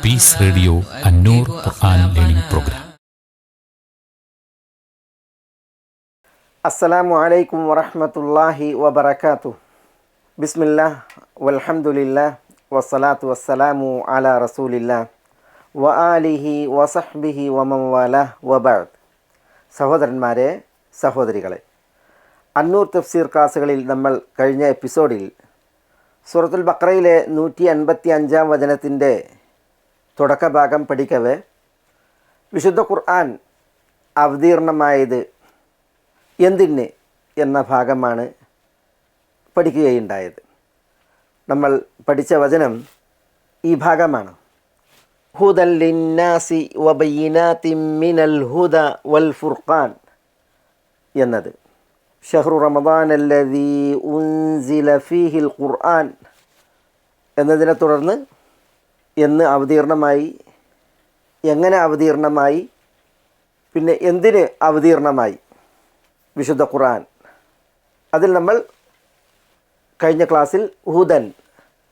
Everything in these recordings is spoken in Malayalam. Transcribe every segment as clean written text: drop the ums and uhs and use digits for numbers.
പീസ് റേഡിയോ അന്നൂർ ഖുർആൻ ലേണിംഗ് പ്രോഗ്രാം. അസ്സലാമു അലൈക്കും വറഹ്മത്തുള്ളാഹി വബറകാതുഹു. ബിസ്മില്ലാഹ് വൽഹംദുലില്ലാഹ് വസ്സലാത്തു വസ്സലാമു അലാ റസൂലില്ലാഹ് വ ആലിഹി വസഹ്ബിഹി വമൻ വാലാഹ് വബഅദ്. സഹോദരന്മാരെ, സഹോദരികളെ, അന്നൂർ തഫ്സീർ ക്ലാസ്സുകളിൽ നമ്മൾ കഴിഞ്ഞ എപ്പിസോഡിൽ സൂറത്തുൽ ബഖറയിലെ 155 വചനത്തിൻ്റെ തുടക്കഭാഗം പഠിക്കവേ വിശുദ്ധ ഖുർആൻ അവതീർണമായത് എന്തിന് എന്ന ഭാഗമാണ് പഠിക്കുകയുണ്ടായത്. നമ്മൾ പഠിച്ച വചനം ഈ ഭാഗമാണ്. ഹുദൻ ലിന്നാസി വബയ്യിനാതിൻ മിനൽ ഹുദ വൽ ഫുർഖാൻ എന്നത്. ഷഹ്റു റമദാനല്ലദീ ഉൻസില ഫീഹിൽ ഖുർആൻ എന്നതിനെ തുടർന്ന് എന്ന് അവതീർണമായി, എങ്ങനെ അവതീർണമായി, പിന്നെ എന്തിന് അവതീർണമായി വിശുദ്ധ ഖുർആൻ. അതിൽ നമ്മൾ കഴിഞ്ഞ ക്ലാസ്സിൽ ഹുദൻ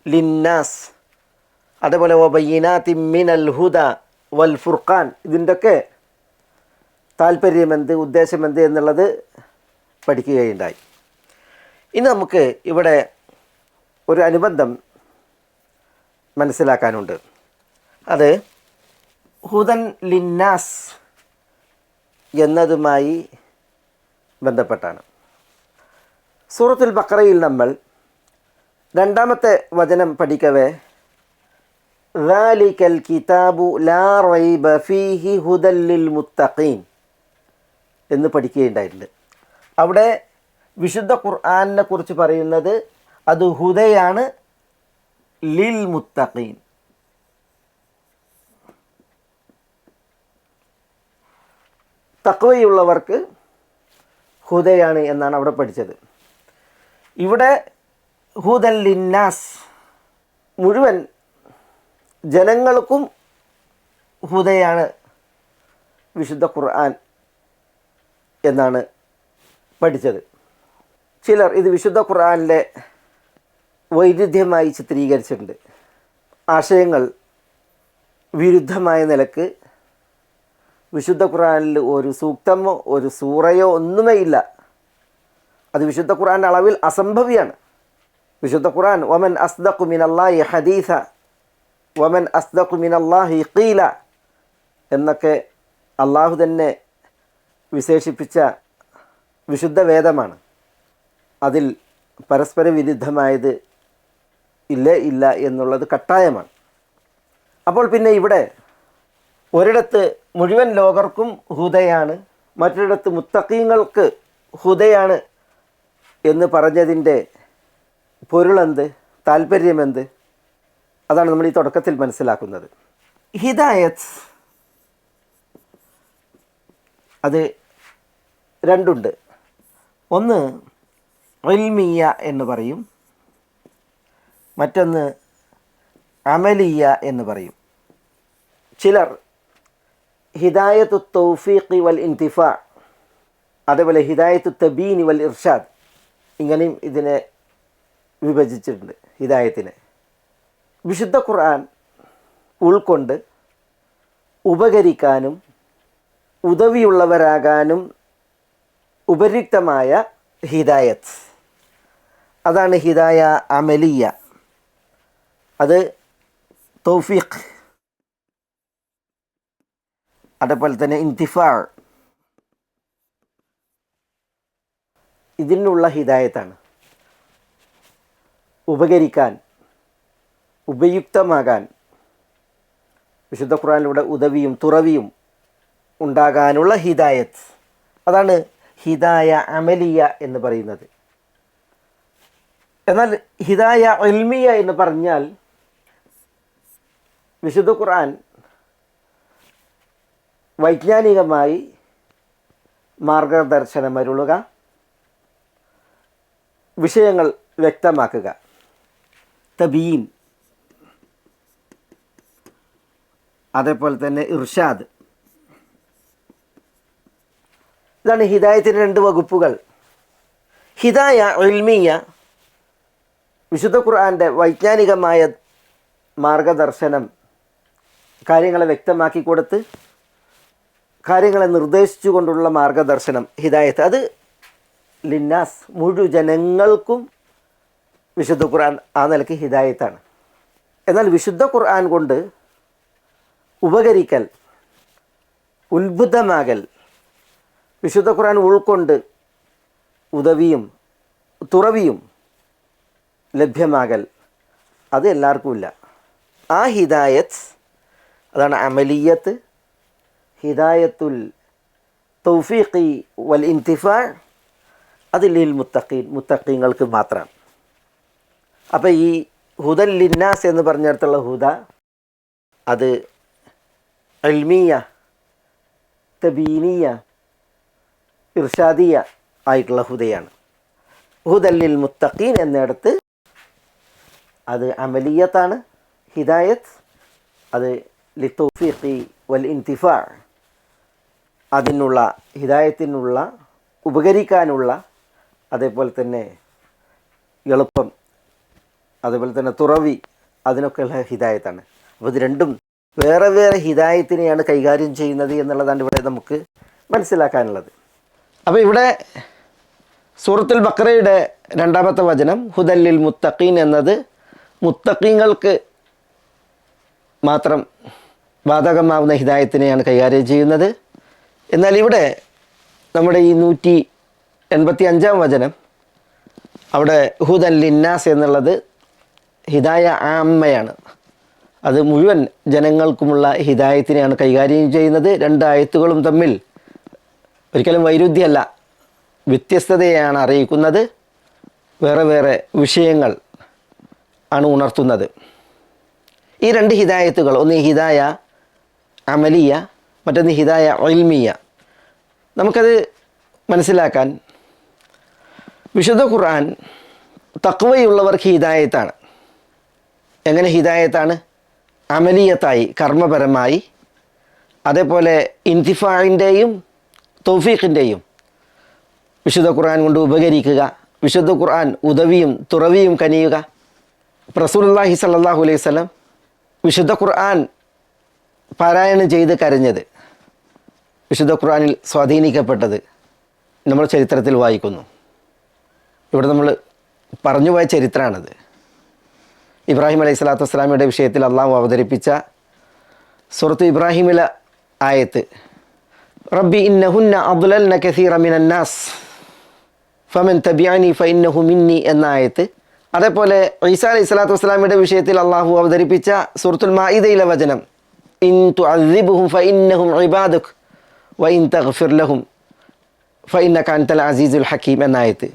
ലിന്നാസ്, അതേപോലെ വബയ്യിനാതിൻ മിനൽ ഹുദ വൽ ഫുർഖാൻ, ഇതിൻ്റെയൊക്കെ താല്പര്യമെന്ത്, ഉദ്ദേശമെന്ത് എന്നുള്ളത് പഠിക്കുകയുണ്ടായി. ഇനി നമുക്ക് ഇവിടെ ഒരു അനുബന്ധം മനസ്സിലാക്കാനുണ്ട്. അത് ഹുദൻ ലിന്നാസ് എന്നതുമായി ബന്ധപ്പെട്ടാണ്. സൂറത്തുൽ ബഖറയിൽ നമ്മൾ രണ്ടാമത്തെ വചനം പഠിക്കവേ ദാലികൽ കിതാബു ലാ റൈബ ഫീഹി ഹുദൻ ലിൽ മുത്തഖീൻ എന്ന് പഠിക്കുകയുണ്ടായിട്ടുണ്ട്. അവിടെ വിശുദ്ധ ഖുർആനിനെ കുറിച്ച് പറയുന്നത് അത് ഹുദയാണ് ലിൽ മുത്തഖീൻ. തഖ്വയുള്ളവർക്ക് ഹുദയാണ് എന്നാണ് അവിടെ പഠിച്ചത്. ഇവിടെ ഹുദൻ ലിന്നാസ്, മുഴുവൻ ജനങ്ങൾക്കും ഹുദയാണ് വിശുദ്ധ ഖുർആൻ എന്നാണ് പഠിച്ചത്. ചിലർ ഇത് വിശുദ്ധ ഖുർആനിലെ വൈരുദ്ധ്യമായി ചിത്രീകരിച്ചിട്ടുണ്ട്. ആശയങ്ങൾ വിരുദ്ധമായ നിലക്ക് വിശുദ്ധ ഖുർആനിൽ ഒരു സൂക്തമോ ഒരു സൂറയോ ഒന്നുമേ ഇല്ല. അത് വിശുദ്ധ ഖുർആൻ്റെ അളവിൽ അസംഭവ്യമാണ്. വിശുദ്ധ ഖുർആൻ വമൻ അസ്ദഖു മിനല്ലാഹി ഹദീസ വമൻ അസ്ദഖു മിനല്ലാഹി ഖീല എന്നൊക്കെ അള്ളാഹു തന്നെ വിശേഷിപ്പിച്ച വിശുദ്ധ വേദമാണ്. അതിൽ പരസ്പര വിരുദ്ധമായത് ഇല്ല എന്നുള്ളത് കട്ടായമാണ്. അപ്പോൾ പിന്നെ ഇവിടെ ഒരിടത്ത് മുഴുവൻ ലോകർക്കും ഹുദയാണ്, മറ്റൊരിടത്ത് മുത്തഖീങ്ങൾക്ക് ഹുദയാണ് എന്ന് പറഞ്ഞതിൻ്റെ പൊരുളെന്ത്, താല്പര്യമെന്ത്? അതാണ് നമ്മൾ ഈ തുടക്കത്തിൽ മനസ്സിലാക്കുന്നത്. ഹിദായത്ത് അത് രണ്ടുണ്ട്. ഒന്ന് ഇൽമിയ എന്ന് പറയും, മറ്റൊന്ന് അമലിയ എന്ന് പറയും. ചിലർ ഹിദായത്തു തൗഫീഖി വൽ ഇൻതിഫാ, അതേപോലെ ഹിദായത്തു തബീനി വൽ ഇർഷാദ്, ഇങ്ങനെയും ഇതിനെ വിഭജിച്ചിട്ടുണ്ട്. ഹിദായത്തിനെ വിശുദ്ധ ഖുർആൻ ഉൾക്കൊണ്ട് ഉപകരിക്കാനും ഉദവിയുള്ളവരാകാനും ഉപരിക്തമായ ഹിദായത്ത്, അതാണ് ഹിദായ അമലിയ. അത് തൗഫീഖ്, അതേപോലെ തന്നെ ഇൻതിഫാ, ഇതിനുള്ള ഹിദായത്താണ്. ഉപകരിക്കാൻ, ഉപയുക്തമാകാൻ, വിശുദ്ധ ഖുർആനിലൂടെ ഉദവിയും തുറവിയും ഉണ്ടാകാനുള്ള ഹിദായത്ത്, അതാണ് ഹിദായ അമലിയ എന്ന് പറയുന്നത്. എന്നാൽ ഹിദായ ഇൽമിയ എന്ന് പറഞ്ഞാൽ വിശുദ്ധ ഖുർആൻ വൈജ്ഞാനികമായി മാർഗദർശനമരുളുക, വിഷയങ്ങൾ വ്യക്തമാക്കുക, തബീൻ, അതേപോലെ തന്നെ ഇർഷാദ്. ഇതാണ് ഹിദായത്തിൻ്റെ രണ്ട് വകുപ്പുകൾ. ഹിദായ ഇൽമിയ വിശുദ്ധ ഖുർആൻ്റെ വൈജ്ഞാനികമായ മാർഗദർശനം കാര്യങ്ങളെ വ്യക്തമാക്കി കൊടുത്ത് കാര്യങ്ങളെ നിർദ്ദേശിച്ചു കൊണ്ടുള്ള മാർഗദർശനം ഹിദായത്ത്, അത് ലിന്നാസ് മുഴുജനങ്ങൾക്കും വിശുദ്ധ ഖുർആൻ ആ നിലയ്ക്ക് ഹിദായത്താണ്. എന്നാൽ വിശുദ്ധ ഖുർആൻ കൊണ്ട് ഉപകരിക്കൽ, ഉത്ബുദ്ധമാകൽ, വിശുദ്ധ ഖുർആൻ ഉൾക്കൊണ്ട് ഉദവിയും തുറവിയും ലഭ്യമാകൽ, അത് എല്ലാവർക്കും ഇല്ല. ആ ഹിദായത്ത്, അതാണ് അമലിയത്ത്, ഹിദായത്തുൽ തൗഫീഖി വൽ ഇൻതിഫാ, അത് ലിൽ മുത്തഖീൻ, മുത്തഖീങ്ങൾക്ക് മാത്രമാണ്. അപ്പോൾ ഈ ഹുദൽ ലിന്നാസ് എന്ന് പറഞ്ഞിടത്തുള്ള ഹുദ, അത് ഇൽമിയ, തബീനിയ, ഇർഷാദിയ ആയിട്ടുള്ള ഹുദയാണ്. ഹുദൽ ലിൽ മുത്തഖീൻ എന്നിടത്ത് അത് അമലിയത്താണ് ഹിദായത്ത്, അത് ലിത്തൗഫീഖി വൽ ഇൻതിഫാ, അതിനുള്ള ഹിദായത്തിനുള്ള ഉപകരിക്കാനുള്ള, അതേപോലെ തന്നെ എളുപ്പം, അതേപോലെ തന്നെ തുറവി, അതിനൊക്കെയുള്ള ഹിദായത്താണ്. അപ്പോൾ ഇത് രണ്ടും വേറെ വേറെ ഹിദായത്തിനെയാണ് കൈകാര്യം ചെയ്യുന്നത് എന്നുള്ളതാണ് ഇവിടെ നമുക്ക് മനസ്സിലാക്കാനുള്ളത്. അപ്പോൾ ഇവിടെ സൂറത്തുൽ ബഖറയുടെ 2-ാമത്തെ വചനം ഹുദല്ലിൽ മുത്തഖീൻ എന്നത് മുത്തഖീങ്ങൾക്ക് മാത്രം ബാധകമാവുന്ന ഹിദായത്തിനെയാണ് കൈകാര്യം ചെയ്യുന്നത്. എന്നാൽ ഇവിടെ നമ്മുടെ ഈ 185-ാം വചനം, അവിടെ ഹുദൻ ലിന്നാസ് എന്നുള്ളത് ഹിദായ ആമ്മയാണ്, അത് മുഴുവൻ ജനങ്ങൾക്കുമുള്ള ഹിദായത്തിനെയാണ് കൈകാര്യം ചെയ്യുന്നത്. 2 ആയത്തുകളും തമ്മിൽ ഒരിക്കലും വൈരുദ്ധ്യമല്ല, വ്യത്യസ്തതയാണ് അറിയിക്കുന്നത്, വേറെ വേറെ വിഷയങ്ങൾ ആണ് ഉണർത്തുന്നത്. ഈ 2 ഹിദായത്തുകൾ, ഒന്ന് ഹിദായ അമലിയ, മറ്റൊന്ന് ഹിദായ ഇൽമിയ. നമുക്കത് മനസ്സിലാക്കാൻ വിശുദ്ധ ഖുർആൻ തഖ്വയുള്ളവർക്ക് ഹിദായത്താണ്. എങ്ങനെ ഹിദായത്താണ്? അമലിയത്തായി, കർമ്മപരമായി, അതേപോലെ ഇൻതിഫാഇൻ്റെയും തൗഫീഖിൻ്റെയും, വിശുദ്ധ ഖുർആൻ കൊണ്ട് ഉപകരിക്കുക, വിശുദ്ധ ഖുർആൻ ഉദവിയും തുറവിയും കനിയുക. റസൂലുള്ളാഹി സ്വല്ലല്ലാഹു അലൈഹി വസല്ലം വിശുദ്ധ ഖുർആൻ പാരായണം ചെയ്ത് കരഞ്ഞത്, വിശുദ്ധ ഖുർആനിൽ സ്വാധീനിക്കപ്പെട്ടത് നമ്മൾ ചരിത്രത്തിൽ വായിക്കുന്നു. ഇവിടെ നമ്മൾ പറഞ്ഞുപോയ ചരിത്രമാണത്. ഇബ്രാഹിം അലൈഹി സ്വലാത്തു വസ്സലാമയുടെ വിഷയത്തിൽ അള്ളാഹു അവതരിപ്പിച്ച സൂറത്ത് ഇബ്രാഹിമിലെ ആയത്ത്, റബ്ബി ഇന്നഹുന്ന അദ്ലൽന കസീറ മിനന്നാസ് ഫമൻ തബിഅനി ഫഇന്നഹു മിന്നി എന്ന ആയത്ത്. അതേപോലെ ഈസാ അലൈഹി സ്വലാത്തു വസ്സലാമയുടെ വിഷയത്തിൽ അള്ളാഹു അവതരിപ്പിച്ച സൂറത്തുൽ മാഇദയിലെ വചനം, ഇൻ തുഅദ്ദിബ്ഹും ഫഇന്നഹും ഇബാദുക വഇൻ തഗ്ഫിർ ലഹും ഫഇന്നക അൻതൽ അസീസുൽ ഹക്കീം എന്ന ആയത്ത്.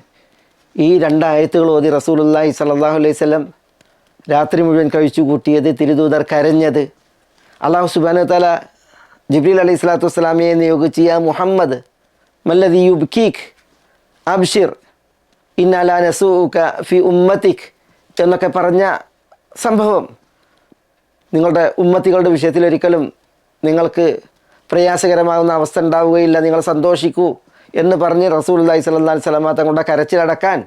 ഈ 2 ആയത്തുകൾ ഓതി റസൂലുള്ളാഹി സ്വല്ലല്ലാഹു അലൈഹി വസല്ലം രാത്രി മുഴുവൻ കഴിച്ചു കൂട്ടിയത്, തിരുദൂതർ കരഞ്ഞത്, അള്ളാഹു സുബ്ഹാനഹു വ തആല ജിബ്രീൽ അലൈഹി സ്വലാത്തു വസ്സലാമയെ നിയോഗിച്ച് യാ മുഹമ്മദ് മല്ലദീ യുബ്കീക് അബ്ഷിർ ഇന്നാ ലാ നസൂക ഫി ഉമ്മത്തിക് എന്നൊക്കെ പറഞ്ഞ സംഭവം, നിങ്ങളുടെ ഉമ്മത്തികളുടെ വിഷയത്തിൽ ഒരിക്കലും നിങ്ങൾക്ക് പ്രയാസകരമാകുന്ന അവസ്ഥ ഉണ്ടാവുകയില്ല, നിങ്ങൾ സന്തോഷിക്കൂ എന്ന് പറഞ്ഞ് റസൂലുള്ളാഹി സ്വല്ലല്ലാഹു അലൈഹി വസല്ലം തങ്ങളുടെ കരച്ചിലടക്കാൻ,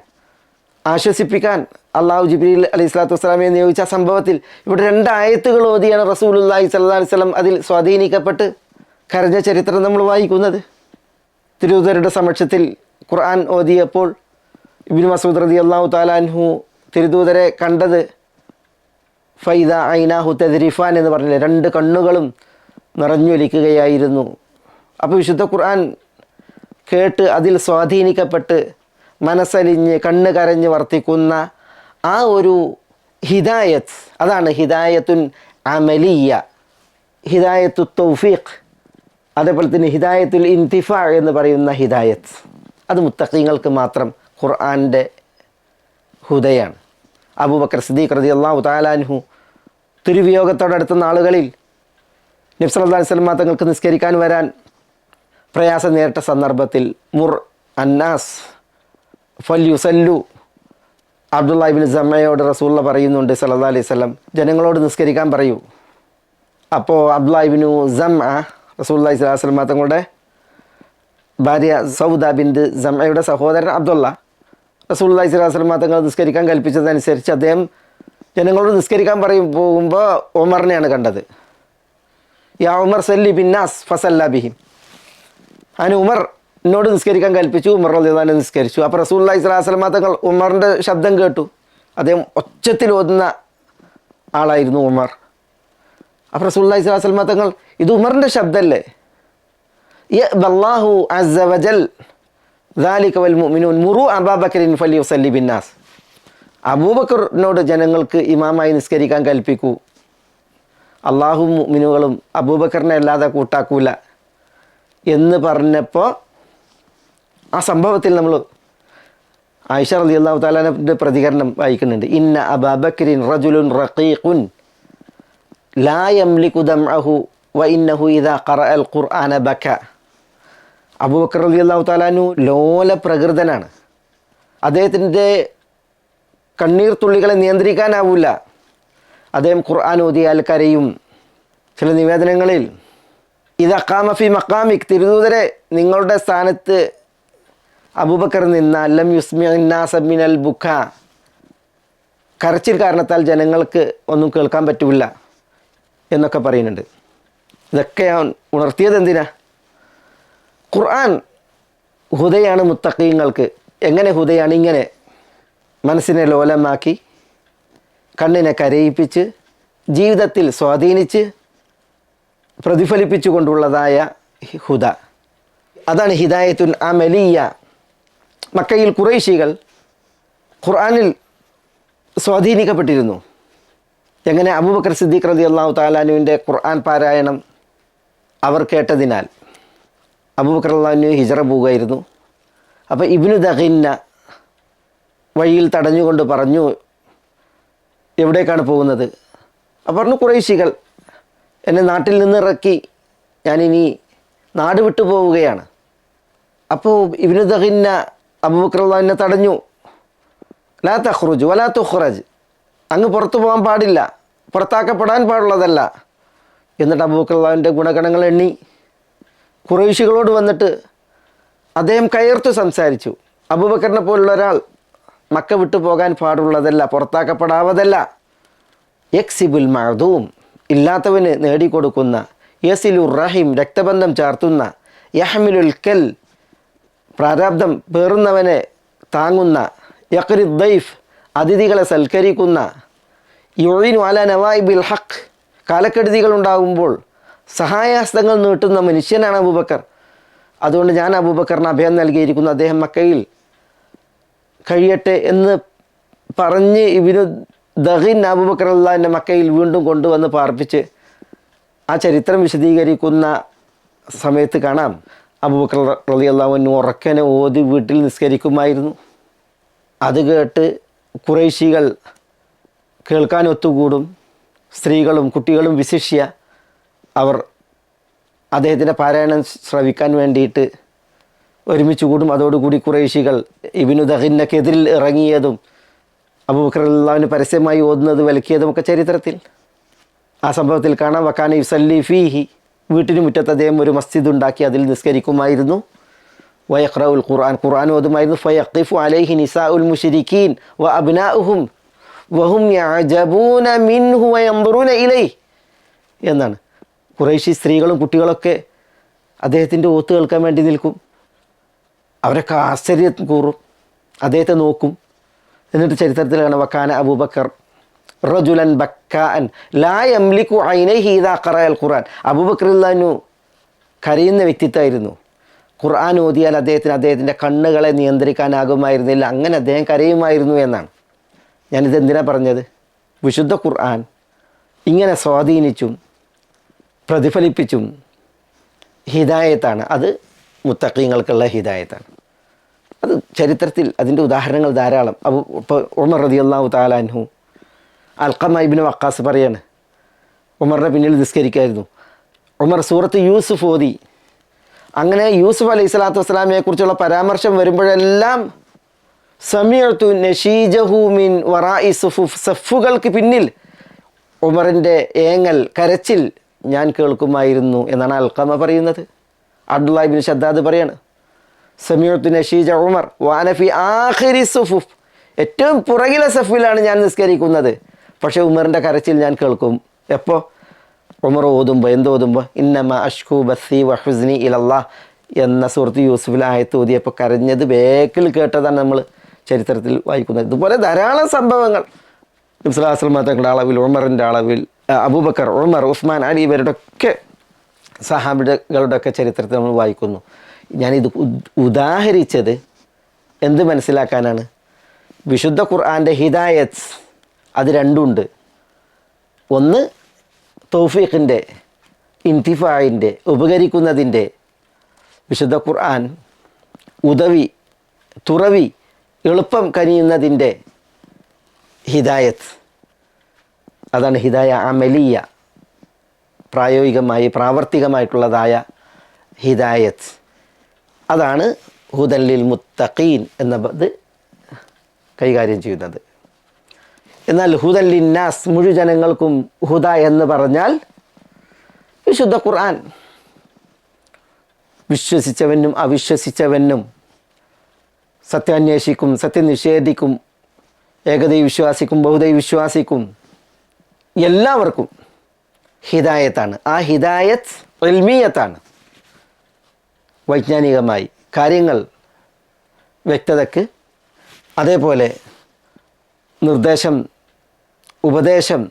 ആശ്വസിപ്പിക്കാൻ അള്ളാഹു ജിബ്രീൽ അലൈഹി സ്വലാത്തു വസ്സലാമയെ നിയോഗിച്ച സംഭവത്തിൽ ഇവിടെ 2 ആയത്തുകൾ ഓതിയാണ് റസൂലുള്ളാഹി സ്വല്ലല്ലാഹു അലൈഹി വസല്ലം അതിൽ സ്വാധീനിക്കപ്പെട്ട് കരഞ്ഞ ചരിത്രം നമ്മൾ വായിക്കുന്നത്. തിരുദൂതരുടെ സമക്ഷത്തിൽ ഖുർആൻ ഓതിയപ്പോൾ ഇബ്നു മസ്ഊദ് റളിയല്ലാഹു തആല അൻഹു തിരുദൂതരെ കണ്ടത് ഫൈദ ഐനാഹു തദ്രിഫാൻ എന്ന് പറഞ്ഞില്ലേ, 2 കണ്ണുകളും നിറഞ്ഞൊലിക്കുകയായിരുന്നു. അപ്പോൾ വിശുദ്ധ ഖുർആൻ കേട്ട് അതിൽ സ്വാധീനിക്കപ്പെട്ട് മനസ്സലിഞ്ഞ് കണ്ണ് കരഞ്ഞ് വർത്തിക്കുന്ന ആ ഒരു ഹിദായത്ത്, അതാണ് ഹിദായത്തുൻ അമലിയ, ഹിദായത്തു തൗഫീഖ്, അതേപോലെ തന്നെ ഹിദായത്തുൽ ഇൻതിഫാ എന്ന് പറയുന്ന ഹിദായത്ത്. അത് മുത്തഖീങ്ങൾക്ക് മാത്രം ഖുർആൻ്റെ ഹുദയാണ്. അബൂബക്കർ സിദ്ദീഖ് റളിയല്ലാഹു തആല അൻഹു തിരുവിയോഗത്തോടടുത്ത നാളുകളിൽ നബി സല്ലല്ലാഹു അലൈഹി വസല്ലം തങ്ങൾക്ക് നിസ്കരിക്കാൻ വരാൻ പ്രയാസം നേരിട്ട സന്ദർഭത്തിൽ മുർ അന്നാസ് ഫല്യുസല്ലു, അബ്ദുല്ലാഹി ഇബ്നു സമ്മയോട് റസൂലുള്ള പറയുന്നുണ്ട് സല്ലല്ലാഹു അലൈഹി വസല്ലം, ജനങ്ങളോട് നിസ്കരിക്കാൻ പറയൂ. അപ്പോൾ അബ്ദുല്ലാഹി ഇബ്നു സമ്മ റസൂലുള്ളാഹി സ്വല്ലല്ലാഹു അലൈഹി വസല്ലം തങ്ങളുടെ ഭാര്യ സൗദ ബിൻത് സമ്മയുടെ സഹോദരൻ അബ്ദുള്ള റസൂലുള്ളാഹി സ്വല്ലല്ലാഹു അലൈഹി വസല്ലം തങ്ങൾ നിസ്കരിക്കാൻ കൽപ്പിച്ചതനുസരിച്ച് അദ്ദേഹം ജനങ്ങളോട് നിസ്കരിക്കാൻ പോകുമ്പോൾ ഉമറിനെയാണ് കണ്ടത്. യാ ഉമർ സല്ലി ബിന്നാസ് ഫസല്ല ബിഹിം. അങ്ങനെ ഉമർ എന്നോട് നിസ്കരിക്കാൻ കൽപ്പിച്ചു. ഉമർ റളിയല്ലാഹു അൻഹു നിസ്കരിച്ചു. അപ്പോൾ റസൂലുള്ളാഹി സ്വല്ലല്ലാഹു അലൈഹി വസല്ലം തങ്ങൾ ഉമറിൻ്റെ ശബ്ദം കേട്ടു. അദ്ദേഹം ഒച്ചത്തിൽ ഓതുന്ന ആളായിരുന്നു ഉമർ. അപ്പോൾ റസൂലുള്ളാഹി സ്വല്ലല്ലാഹു അലൈഹി വസല്ലം തങ്ങൾ ഇത് ഉമറിൻ്റെ ശബ്ദമല്ലേ? യഅ്ബല്ലാഹു അസ്സ വജൽ ദാലിക വൽ മുഅ്മിനൂൻ മുറു അബൂബക്കറിൻ ഫലിയുസല്ലി ബിന്നാസ്. അബൂബക്കറിനോട് ജനങ്ങൾക്ക് ഇമാമായി നിസ്കരിക്കാൻ കൽപ്പിക്കൂ. അള്ളാഹുവും മുഅ്മിനുകളും അബൂബക്കറിനെ അല്ലാതെ കൂട്ടാക്കൂല എന്ന് പറഞ്ഞപ്പോൾ ആ സംഭവത്തിൽ നമ്മൾ ആയിഷ റളിയല്ലാഹു തആലയുടെ പ്രതികരണം വായിക്കുന്നുണ്ട്. ഇന്ന അബൂബക്കറിൻ റജുലുൻ റഖീഖുൻ ലാ യംലികു ദംഅഹു വ ഇന്നഹു ഇദാ ഖറഅൽ ഖുർആന ബക. അബൂബക്കർ റളിയല്ലാഹു തആലാനു ലോല പ്രകൃതനാണ്. അദ്ദേഹത്തിൻ്റെ കണ്ണീർ തുള്ളികളെ നിയന്ത്രിക്കാനാവില്ല. അദ്ദേഹം ഖുർആൻ ഓതിയാൽ കരയും. ചില നിവേദനങ്ങളിൽ ഇദാ ഖാമ ഫി മഖാമിക്, തിരുദൂതരെ നിങ്ങളുടെ സ്ഥാനത്ത് അബൂബക്കർ നിന്നാൽ ലം യുസ്മിഅന്നാസ മിനൽ ബുക, കരച്ചിൽ കാരണത്താൽ ജനങ്ങൾക്ക് ഒന്നും കേൾക്കാൻ പറ്റില്ല എന്നൊക്കെ പറയുന്നുണ്ട്. ഇതൊക്കെ ഉണർത്തിയത് എന്തിനാ? ഖുർആൻ ഹുദയാണ് മുത്തഖീങ്ങൾക്ക്. എങ്ങനെ ഹുദയാണ്? ഇങ്ങനെ മനസ്സിനെ ലോലമാക്കി കണ്ണിനെ കരയിപ്പിച്ച് ജീവിതത്തിൽ സ്വാധീനിച്ച് പ്രതിഫലിപ്പിച്ചു കൊണ്ടുള്ളതായ ഹുദ. അതാണ് ഹിദായത്തുൻ അമലിയ. മക്കയിൽ ഖുറൈശികൾ ഖുർആനിൽ സ്വാധീനിക്കപ്പെട്ടിരുന്നു. എങ്ങനെ? അബൂബക്കർ സിദ്ദീഖ് റളിയല്ലാഹു തആലാനുവിൻ്റെ ഖുർആൻ പാരായണം അവർ കേട്ടതിനാൽ. അബൂബക്കർ റളിയല്ലാഹു അൻഹു ഹിജ്റ പോവുകയായിരുന്നു. അപ്പോൾ ഇബ്നു ദഖിന്ന വഴിയിൽ തടഞ്ഞുകൊണ്ട് പറഞ്ഞു, എവിടേക്കാണ് പോകുന്നത്? അപ്പോൾ പറഞ്ഞു, ഖുറൈശികൾ എന്നെ നാട്ടിൽ നിന്ന് ഇറക്കി, ഞാനിനി നാട് വിട്ടു പോവുകയാണ്. അപ്പോൾ ഇബ്നു ദഖിന്ന അബൂബക്കർ റളിയല്ലാഹു അൻഹു തടഞ്ഞു. ലാ തഖ്റുജ് വലാ തുഖ്റജ്, അങ്ങ് പുറത്തു പോകാൻ പാടില്ല, പുറത്താക്കപ്പെടാൻ പാടുള്ളതല്ല. എന്നിട്ട് അബൂബക്കർ റളിയല്ലാഹു അൻഹുവിൻ്റെ ഗുണഗണങ്ങൾ എണ്ണി ഖുറൈശികളോട് വന്നിട്ട് അദ്ദേഹം കയർത്തു സംസാരിച്ചു. അബൂബക്കറിനെ പോലുള്ള ഒരാൾ മക്ക വിട്ടു പോകാൻ പാടുള്ളതല്ല, പുറത്താക്കപ്പെടാവതല്ല. യക്സിബുൽ മഅദൂം, ഇല്ലാത്തവന് നേടിക്കൊടുക്കുന്ന, യസിലുർ റഹിം, രക്തബന്ധം ചാർത്തുന്ന, യഹ്മിലുൽ കൽ, പ്രാരാബ്ദം പേറുന്നവനെ താങ്ങുന്ന, യഖ്രി ദൈഫ്, അതിഥികളെ സൽക്കരിക്കുന്ന, യുഈനു അലാ നവായിബിൽ ഹഖ്, കാലക്കെടുതികൾ ഉണ്ടാകുമ്പോൾ സഹായഹസ്തങ്ങൾ നീട്ടുന്ന മനുഷ്യനാണ് അബൂബക്കർ. അതുകൊണ്ട് ഞാൻ അബൂബക്കറിന് അഭയം നൽകിയിരിക്കുന്നു, അദ്ദേഹം മക്കയിൽ കഴിയട്ടെ എന്ന് പറഞ്ഞ് ഇബ്നു ദഖിൻ അബൂബക്കർ റളിയല്ലാഹു മക്കയിൽ വീണ്ടും കൊണ്ടുവന്ന് പാർപ്പിച്ച് ആ ചരിത്രം വിശദീകരിക്കുന്ന സമയത്ത് കാണാം, അബൂബക്കർ റളിയല്ലാഹു അൻഹു ഉറക്കനെ ഓതി വീട്ടിൽ നിസ്കരിക്കുമായിരുന്നു. അത് കേട്ട് ഖുറൈശികൾ കേൾക്കാൻ ഒത്തുകൂടും. സ്ത്രീകളും കുട്ടികളും വിശിഷ്യ അവർ അദ്ദേഹത്തിൻ്റെ പാരായണം ശ്രവിക്കാൻ വേണ്ടിയിട്ട് ഒരുമിച്ച് കൂടും. അതോടുകൂടി ഖുറൈശികൾ ഇബ്നു ദഖിന്നക്കെതിരിൽ ഇറങ്ങിയതും അബൂബക്കർ റളിയല്ലാഹു അൻഹു പരസ്യമായി ഓതുന്നത് വിലക്കിയതുമൊക്കെ ചരിത്രത്തിൽ ആ സംഭവത്തിൽ കാണാം. വക്കാന യുസല്ലി ഫീഹി, വീട്ടിന് മുറ്റത്ത് അദ്ദേഹം ഒരു മസ്ജിദ് ഉണ്ടാക്കി അതിൽ നിസ്കരിക്കുമായിരുന്നു. വയഖ്റഉൽ ഖുർആൻ, ഖുർആൻ ഓതുമായിരുന്നു. ഫയഖിഫു അലൈഹി നിസാഉൽ മുശ്രിക്കീൻ വ അബ്നാഉഹും വഹും യഅജബൂന മിൻഹു വയൻദുറൂന ഇലൈഹി എന്നാണ്. ഖുറൈശി സ്ത്രീകളും കുട്ടികളൊക്കെ അദ്ദേഹത്തിൻ്റെ ഓത്ത് കേൾക്കാൻ വേണ്ടി നിൽക്കും. അവരൊക്കെ ആശ്ചര്യം കൂറും, അദ്ദേഹത്തെ നോക്കും. എന്നിട്ട് ചരിത്രത്തിലാണ് വക്കാന അബൂബക്കർ റജുലൻ ബക്കാഅൻ ലാ യംലികു ഐനൈഹി ഇദാ ഖറഅൽ ഖുർആൻ. അബൂബക്കർ റളിയല്ലാഹു അൻഹു കരയുന്ന വ്യക്തിത്വമായിരുന്നു. ഖുർആൻ ഓതിയാൽ അദ്ദേഹത്തിൻ്റെ കണ്ണുകളെ നിയന്ത്രിക്കാനാകുമായിരുന്നില്ല, അങ്ങനെ അദ്ദേഹം കരയുമായിരുന്നു എന്നാണ്. ഞാനിതെന്തിനാണ് പറഞ്ഞത്? വിശുദ്ധ ഖുർആൻ ഇങ്ങനെ സ്വാധീനിച്ചും പ്രതിഫലിപ്പിച്ചും ഹിദായത്താണ്. അത് മുത്തഖീങ്ങൾക്കുള്ള ഹിദായത്താണ്. അത് ചരിത്രത്തിൽ അതിൻ്റെ ഉദാഹരണങ്ങൾ ധാരാളം. ഇപ്പോൾ ഉമർ റളിയല്ലാഹു തആല അൻഹു, അൽഖമ ഇബ്നു വഖാസ് പറയാണ്, ഉമറിൻ്റെ പിന്നിൽ നിസ്കരിക്കായിരുന്നു. ഉമർ സൂറത്ത് യൂസുഫ് ഓതി. അങ്ങനെ യൂസുഫ് അലൈഹി സ്വലാത്തു വസ്സലാമിനെ കുറിച്ചുള്ള പരാമർശം വരുമ്പോഴെല്ലാം സമീഅതു നശീജഹു മിൻ വറാഇ സുഫുഫ്, സഫുകൾക്ക് പിന്നിൽ ഉമറിൻ്റെ ഏങ്ങൽ, കരച്ചിൽ ഞാൻ കേൾക്കുമായിരുന്നു എന്നാണ് അൽഖമ പറയുന്നത്. അബ്ദുല്ലാഹ് ഇബ്നു ശദ്ദാദ് പറയാണ്, സമീഅതു നശീജ ഉമർ വാന ഫി ആഖിരി സുഫുഫ്, ഏറ്റവും പുറകിലെ സഫിലാണ് ഞാൻ നിസ്കരിക്കുന്നത്, പക്ഷേ ഉമറിൻ്റെ കരച്ചിൽ ഞാൻ കേൾക്കും. എപ്പോൾ? ഉമർ ഓതുമ്പോൾ എന്തോതുമ്പോൾ ഇന്നമ അഷ്കൂ ബസ്സി വഹുസ്നി ഇലല്ലാ എന്ന സൂറത്ത് യൂസുഫിൽ ആയത്ത് ഓതിയപ്പോൾ കരഞ്ഞത് ബേക്കിൽ കേട്ടതാണ് നമ്മൾ ചരിത്രത്തിൽ വായിക്കുന്നത്. ഇതുപോലെ ധാരാളം സംഭവങ്ങൾ നബ്സുല്ലാസ്ലമത്തങ്ങളുടെ അളവിൽ, ഉമറിൻ്റെ അളവിൽ, അബൂബക്കർ, ഉമർ, ഉസ്മാൻ, അലി ഇവരുടെ ഒക്കെ സഹാബികളുടെയൊക്കെ ചരിത്രത്തിൽ നമ്മൾ വായിക്കുന്നു. ഞാനിത് ഉദാഹരിച്ചത് എന്ത് മനസ്സിലാക്കാനാണ്? വിശുദ്ധ ഖുർആൻ്റെ ഹിദായത്ത് അത് രണ്ടുണ്ട്. ഒന്ന് തൗഫീഖിൻ്റെ, ഇന്തിഫായിൻ്റെ, ഉപകരിക്കുന്നതിൻ്റെ, വിശുദ്ധ ഖുർആൻ ഉദവി, തുറവി, എളുപ്പം കനിയുന്നതിൻ്റെ ഹിദായത്ത്. അതാണ് ഹിദായ അമലിയ, പ്രായോഗികമായി പ്രാവർത്തികമായിട്ടുള്ളതായ ഹിദായത്ത്. അതാണ് ഹുദൻ ലിൽ മുത്തഖീൻ എന്നത് കൈകാര്യം ചെയ്യുന്നത്. എന്നാൽ ഹുദൻ ലിന്നാസ്, മുഴുജനങ്ങൾക്കും ഹുദ എന്ന് പറഞ്ഞാൽ വിശുദ്ധ ഖുർആൻ വിശ്വസിച്ചവനും അവിശ്വസിച്ചവനും, സത്യാന്വേഷിക്കും സത്യനിഷേധിക്കും, ഏകദൈവ വിശ്വാസിക്കും ബഹുദൈവ വിശ്വാസിക്കും എല്ലാവർക്കും ഹിദായത്താണ്. ആ ഹിദായത്ത് ഇൽമിയത്താണ്. വൈജ്ഞാനികമായി കാര്യങ്ങൾ വ്യക്തതയ്ക്ക്, അതേപോലെ നിർദ്ദേശം ഉപദേശം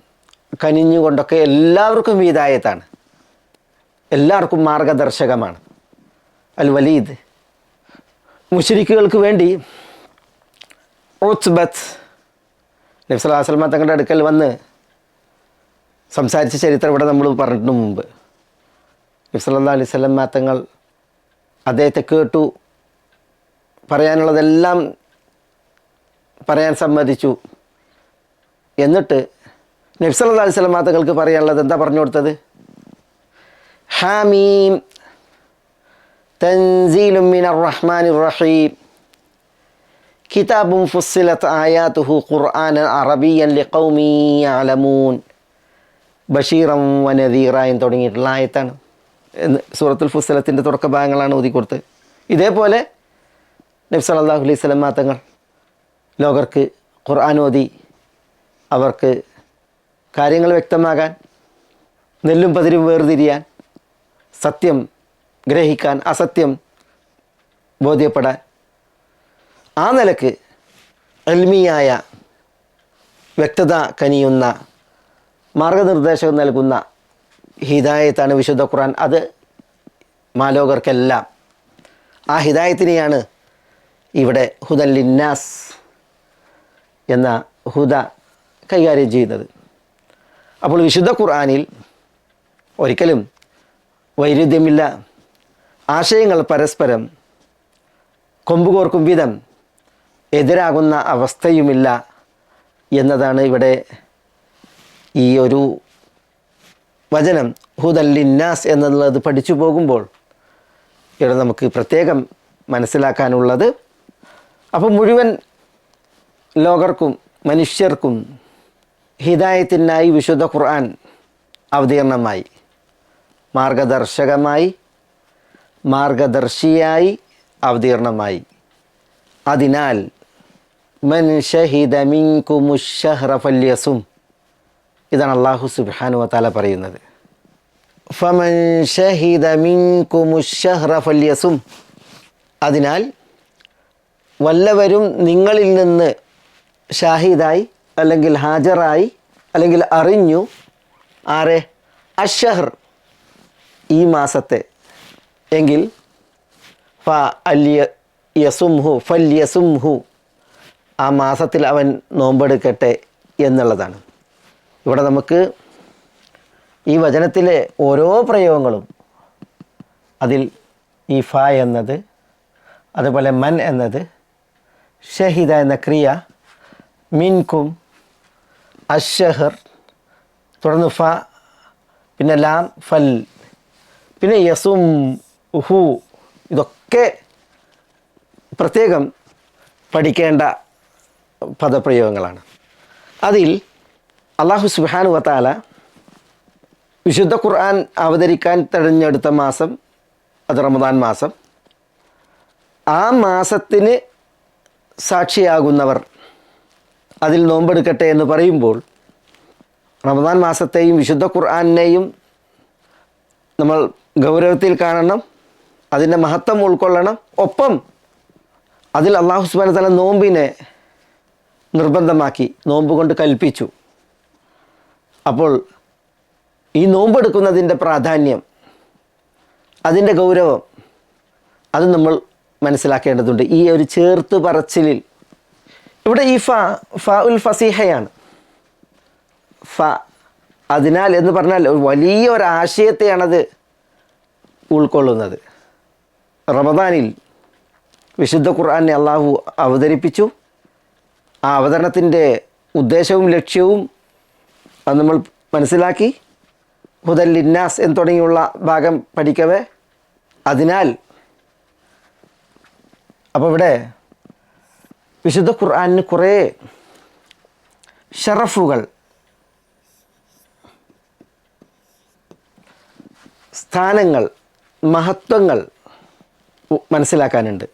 കനിഞ്ഞുകൊണ്ടൊക്കെ എല്ലാവർക്കും ഹിദായത്താണ്, എല്ലാവർക്കും മാർഗദർശകമാണ്. അൽ വലീദ് മുശ്രിക്കുകൾക്ക് വേണ്ടി ഉത്ബത്ത് നബി സല്ലല്ലാഹു അലൈഹി വസല്ലം തങ്ങളുടെ അടുക്കൽ വന്ന് സംസാരിച്ച ചരിത്രം ഇവിടെ നമ്മൾ പറഞ്ഞിട്ട് മുമ്പ്. നബി സല്ലല്ലാഹു അലൈഹി വസല്ലം തങ്ങൾ അദ്ദേഹത്തെ കേട്ടു, പറയാനുള്ളതെല്ലാം പറയാൻ സമ്മതിച്ചു. എന്നിട്ട് നബി സല്ലല്ലാഹു അലൈഹി വസല്ലം തങ്ങൾക്ക് പറയാനുള്ളത് എന്താ പറഞ്ഞു കൊടുത്തത്? ഹാമീം തൻസീലും മിനർ റഹ്മാനിർ റഹീം കിതാബും ഫുസ്സിലത് ആയാതുഹു ഖുർആനൻ അറബിയ്യൻ ലിഖൗമി യഅലമൂൻ ബഷീറൻ വനദീറ എന്ന് തുടങ്ങിയിട്ടുള്ള ആയത്താണ്. സൂറത്തുൽ ഫുസ്സിലത്തിൻ്റെ തുടക്ക ഭാഗങ്ങളാണ് ഓതിക്കൊടുത്ത്. ഇതേപോലെ നബി സല്ലല്ലാഹു അലൈഹി വസല്ലം തങ്ങൾ ലോകർക്ക് ഖുർആൻ ഓതി അവർക്ക് കാര്യങ്ങൾ വ്യക്തമാകാൻ, നെല്ലും പതിരും വേർതിരിയാൻ, സത്യം ഗ്രഹിക്കാൻ, അസത്യം ബോധ്യപ്പെടാൻ, ആ നിലക്ക് ഇൽമിയായ വ്യക്തത കനിയുന്ന മാർഗനിർദ്ദേശം നൽകുന്ന ഹിദായത്താണ് വിശുദ്ധ ഖുർആൻ. അത് മാലോകർക്കെല്ലാം. ആ ഹിദായത്തിനെയാണ് ഇവിടെ ഹുദൻ ലിന്നാസ് എന്ന ഹുദ കൈകാര്യം ചെയ്യുന്നത്. അപ്പോൾ വിശുദ്ധ ഖുർആനിൽ ഒരിക്കലും വൈരുദ്ധ്യമില്ല, ആശയങ്ങൾ പരസ്പരം കൊമ്പുകോർക്കും വിധം എതിരാകുന്ന അവസ്ഥയുമില്ല എന്നതാണ് ഇവിടെ ഈ ഒരു വചനം ഹുദൻ ലിന്നാസ് എന്നുള്ളത് പഠിച്ചു പോകുമ്പോൾ ഇവിടെ നമുക്ക് പ്രത്യേകം മനസ്സിലാക്കാനുള്ളത്. അപ്പോൾ മുഴുവൻ ലോകർക്കും മനുഷ്യർക്കും ഹിദായത്തിനായി വിശുദ്ധ ഖുർആൻ അവതീർണമായി, മാർഗദർശകമായി, മാർഗദർശിയായി അവതീർണമായി. അതിനാൽ മൻ ഷഹിദ മിൻകുമുശ് ശഹ്റ ഫല്യസും, ഇതാണ് അല്ലാഹു സുബ്ഹാനഹു വ തആല പറയുന്നത്. ഫമൻ ഷഹിദ മിൻകുമുശ് ശഹ്റ ഫല്യസും, അതിനാൽ വല്ലവരും നിങ്ങളിൽ നിന്ന് ഷാഹിദായി അല്ലെങ്കിൽ ഹാജറായി അല്ലെങ്കിൽ അറിഞ്ഞു, ആരെ? അഷ്ഷഹർ, ഈ മാസത്തെ, എങ്കിൽ ഫല്യസുംഹു, ആ മാസത്തിൽ അവൻ നോമ്പെടുക്കട്ടെ എന്നുള്ളതാണ്. ഇവിടെ നമുക്ക് ഈ വചനത്തിലെ ഓരോ പ്രയോഗങ്ങളും, അതിൽ ഈ ഫ എന്നത്, അതുപോലെ മൻ എന്നത്, ഷഹിദ എന്ന ക്രിയ, മിൻകും, അഷ്ഷഹർ, തുടർന്ന് ഫ, പിന്നെ ലാം, ഫൽ, പിന്നെ യസും ഹു, ഇതൊക്കെ പ്രത്യേകം പഠിക്കേണ്ട പദപ്രയോഗങ്ങളാണ്. അതിൽ അല്ലാഹു സുബ്ഹാനഹു വ തആല വിശുദ്ധ ഖുർആൻ അവതരിക്കാൻ തിരഞ്ഞെടുത്ത മാസം അത് റമദാൻ മാസം. ആ മാസത്തിന് സാക്ഷിയാകുന്നവർ അതിൽ നോമ്പെടുക്കട്ടെ എന്ന് പറയുമ്പോൾ റമദാൻ മാസത്തെയും വിശുദ്ധ ഖുർആനെയും നമ്മൾ ഗൗരവത്തിൽ കാണണം, അതിൻ്റെ മഹത്വം ഉൾക്കൊള്ളണം. ഒപ്പം അതിൽ അല്ലാഹു സുബ്ഹാനഹു വ തആല നോമ്പിനെ നിർബന്ധമാക്കി, നോമ്പ് കൊണ്ട് കൽപ്പിച്ചു. അപ്പോൾ ഈ നോമ്പെടുക്കുന്നതിൻ്റെ പ്രാധാന്യം, അതിൻ്റെ ഗൗരവം, അത് നമ്മൾ മനസ്സിലാക്കേണ്ടതുണ്ട്. ഈ ഒരു ചേർത്ത് പറച്ചിലിൽ ഇവിടെ ഈ ഫ ഉൽ ഫസീഹയാണ്. അതിനാൽ എന്ന് പറഞ്ഞാൽ വലിയ ഒരാശയത്തെയാണത് ഉൾക്കൊള്ളുന്നത്. റമദാനിൽ വിശുദ്ധ ഖുർആനെ അള്ളാഹു അവതരിപ്പിച്ചു. ആ അവതരണത്തിൻ്റെ ഉദ്ദേശവും ലക്ഷ്യവും അത് നമ്മൾ മനസ്സിലാക്കി. ഹുദൽ ലിന്നാസ് എന്ന് തുടങ്ങിയുള്ള ഭാഗം പഠിക്കവേ, അതിനാൽ അപ്പോൾ ഇവിടെ വിശുദ്ധ ഖുർആനിന് കുറേ ഷറഫുകൾ, സ്ഥാനങ്ങൾ, മഹത്വങ്ങൾ മനസ്സിലാക്കാനുണ്ട്.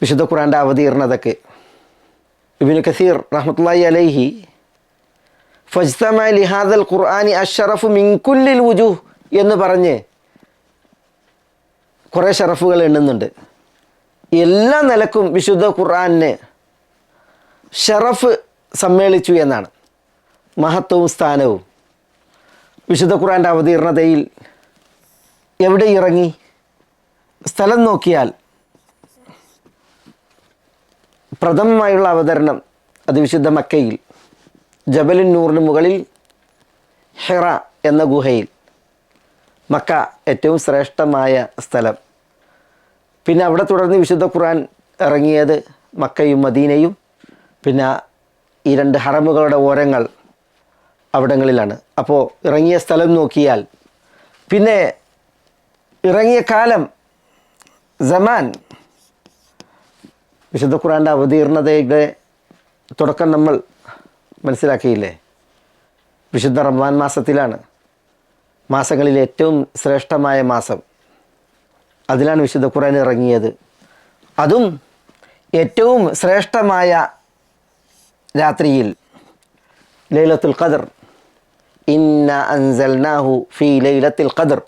വിശുദ്ധ ഖുർആൻ്റെ അവതീർണതയ്ക്ക് ഇബ്നു കസീർ റഹ്മത്തുള്ളാഹി അലൈഹി ഫജ്തമഅ ലിഹാദൽ ഖുർആനി അഷ്റഫു മിൻ കുല്ലിൽ വുജൂഹ് എന്ന് പറഞ്ഞ് കുറേ ഷറഫുകൾ എണ്ണുന്നുണ്ട്. എല്ലാ നിലക്കും വിശുദ്ധ ഖുർആനിന് ഷറഫ് സമ്മേളിച്ചു എന്നാണ്, മഹത്വവും സ്ഥാനവും. വിശുദ്ധ ഖുർആൻ്റെ അവതീർണതയിൽ എവിടെ ഇറങ്ങി? സ്ഥലം നോക്കിയാൽ പ്രഥമമായുള്ള അവതരണം അത് വിശുദ്ധ മക്കയിൽ, ജബലുൻ നൂറിന് മുകളിൽ ഹിറ എന്ന ഗുഹയിൽ. മക്ക ഏറ്റവും ശ്രേഷ്ഠമായ സ്ഥലം. പിന്നെ അവിടെ തുടർന്ന് വിശുദ്ധ ഖുർആൻ ഇറങ്ങിയത് മക്കയും മദീനയും, പിന്നെ ഈ രണ്ട് ഹറമുകളുടെ ഓരങ്ങൾ അവിടങ്ങളിലാണ്. അപ്പോൾ ഇറങ്ങിയ സ്ഥലം നോക്കിയാൽ, പിന്നെ ഇറങ്ങിയ കാലം, സമാൻ, വിശുദ്ധ ഖുർആൻ്റെ അവതീർണതയുടെ തുടക്കം നമ്മൾ മനസ്സിലാക്കിയില്ലേ? വിശുദ്ധ റമദാൻ മാസത്തിലാണ്. മാസങ്ങളിൽ ഏറ്റവും ശ്രേഷ്ഠമായ മാസം, അതിലാണ് വിശുദ്ധ ഖുർആൻ ഇറങ്ങിയത്. അതും ഏറ്റവും ശ്രേഷ്ഠമായ രാത്രിയിൽ, ലൈലത്തുൽ ഖദർ. ഇന്ന അൻസൽനാഹു ഫീ ലൈലത്തിൽ ഖദർ,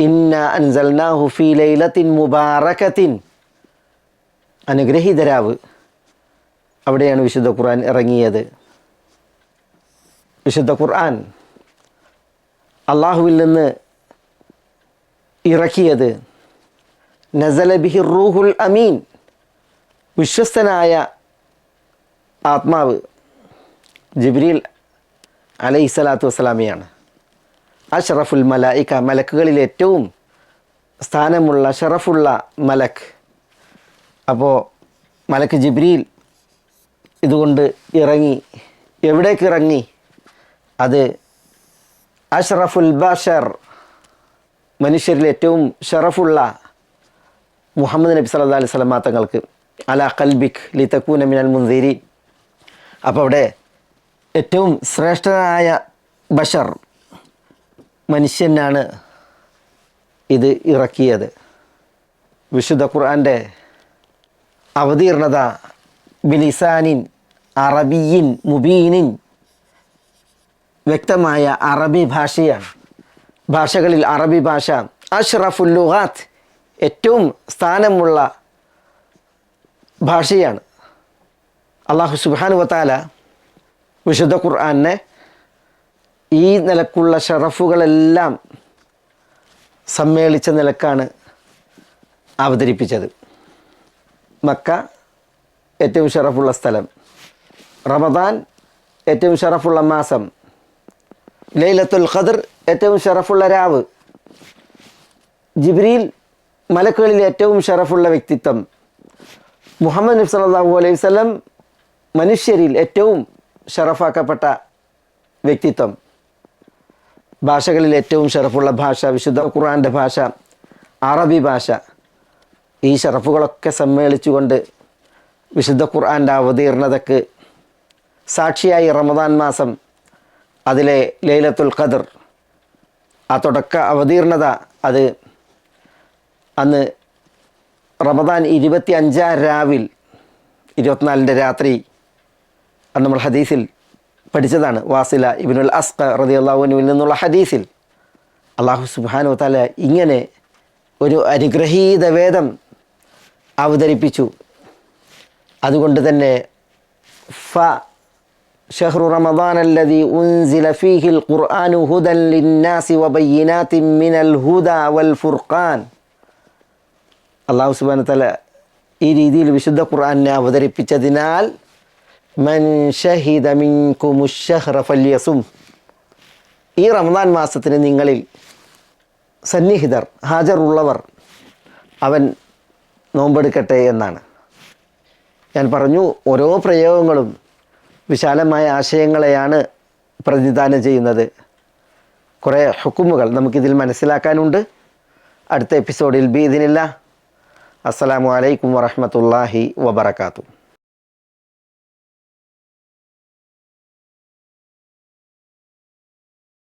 ഇന്ന അൻസൽനാഹു ഫീ ലൈലത്തിൻ മുബാറകത്തിൻ. അനുഗ്രഹീതരാവ്, അവിടെയാണ് വിശുദ്ധ ഖുർആൻ ഇറങ്ങിയത്. വിശുദ്ധ ഖുർആൻ അള്ളാഹുവിൽ നിന്ന് ഇറക്കിയത് നസല ബിഹി റൂഹുൽ അമീൻ, വിശ്വസ്തനായ ആത്മാവ് ജിബ്രീൽ അലൈഹിസ്സലാത്തു വസ്സലാമയാണ്. അഷ്റഫുൽ മലായിക, മലക്കുകളിൽ ഏറ്റവും സ്ഥാനമുള്ള ഷറഫുള്ള മലക്ക്. അപ്പോൾ മലക്ക് ജിബ്രീൽ ഇതുകൊണ്ട് ഇറങ്ങി. എവിടേക്ക് ഇറങ്ങി? അത് അഷ്റഫുൽ ബഷർ, മനുഷ്യരിൽ ഏറ്റവും ഷറഫുള്ള മുഹമ്മദ് നബി സല്ലല്ലാഹു അലൈഹി വസല്ലം തങ്ങൾക്ക്, അലാ ഖൽബിക് ലിതകൂന മിനൽ മുൻദിരീൻ. അപ്പോൾ അവിടെ ഏറ്റവും ശ്രേഷ്ഠനായ ബഷർ, മനുഷ്യനാണ് ഇത് ഇറക്കിയത്. വിശുദ്ധ ഖുർആൻ്റെ അവതീർണത ബിലിസാനിൻ അറബിയിൻ മുബീനിൻ, വ്യക്തമായ അറബി ഭാഷയാണ്. ഭാഷകളിൽ അറബി ഭാഷ അഷ്റഫുൽ ലുഗാത്ത്, ഏറ്റവും സ്ഥാനമുള്ള ഭാഷയാണ്. അല്ലാഹു സുബ്ഹാനഹു വ തആല വിശുദ്ധ ഖുർആനെ ഈ നിലക്കുള്ള ഷറഫുകളെല്ലാം സമ്മേളിച്ച നിലക്കാണ് അവതരിപ്പിച്ചത്. മക്ക ഏറ്റവും ഷറഫുള്ള സ്ഥലം, റമദാൻ ഏറ്റവും ഷറഫുള്ള മാസം, ലൈലത്തുൽ ഖദർ ഏറ്റവും ഷറഫുള്ള രാവ്, ജിബ്രീൽ മലക്കുകളിൽ ഏറ്റവും ഷറഫുള്ള വ്യക്തിത്വം, മുഹമ്മദ് നബി സല്ലല്ലാഹു അലൈഹി വസല്ലം മനുഷ്യരിൽ ഏറ്റവും ഷറഫാക്കപ്പെട്ട വ്യക്തിത്വം, ഭാഷകളിൽ ഏറ്റവും ഷറഫുള്ള ഭാഷ, വിശുദ്ധ ഖുർആൻ്റെ ഭാഷ അറബി ഭാഷ. ഈ ഷറഫുകളൊക്കെ സമ്മേളിച്ചുകൊണ്ട് വിശുദ്ധ ഖുർആൻ്റെ അവതീർണതയ്ക്ക് സാക്ഷിയായി റമദാൻ മാസം, അതിലെ ലൈലത്തുൽ ഖദർ, ആ തുടക്ക അവതീർണത, അത് അന്ന് റമദാൻ 25 രാവിൽ 24 രാത്രി, അത് നമ്മൾ ഹദീസിൽ പഠിച്ചതാണ്. വാസില ഇബ്നുൽ അസ്ഖ റളിയല്ലാഹു അൻഹുവിൽ നിന്നുള്ള ഹദീസിൽ അള്ളാഹു സുബ്ഹാനഹു വ തആല ഇങ്ങനെ ഒരു അനുഗ്രഹീത വേദം അവതരിപ്പിച്ചു. അതുകൊണ്ട് തന്നെ ഷഹ്റു റമദാൻ അല്ലദീ ഉൻസില ഫീഹിൽ ഖുർആനു ഹുദൻ ലിന്നാസി വബയ്യിനാത്തിൻ മിനൽ ഹുദാ വൽ ഫുർഖാൻ. അള്ളാഹു സുബ്ഹാനഹു വ തആല ഈ രീതിയിൽ വിശുദ്ധ ഖുർആനെ അവതരിപ്പിച്ചതിനാൽ മൻ ഷഹിദ മിൻകുമുശ് ശഹ്റ ഫല്യസും, ഈ റമദാൻ മാസത്തിന് നിങ്ങളിൽ സന്നിഹിതർ ഹാജറുള്ളവർ അവൻ നോമ്പെടുക്കട്ടെ എന്നാണ്. ഞാൻ പറഞ്ഞു, ഓരോ പ്രയോഗങ്ങളും വിശാലമായ ആശയങ്ങളെയാണ് പ്രതിദാനം ചെയ്യുന്നത്. കുറേ ഹുക്കുമുകൾ നമുക്കിതിൽ മനസ്സിലാക്കാനുണ്ട്. അടുത്ത എപ്പിസോഡിൽ ബിഇദ്നില്ലാഹ്. അസ്സലാമു അലൈക്കും വറഹ്മത്തുള്ളാഹി വബറകാതുഹു.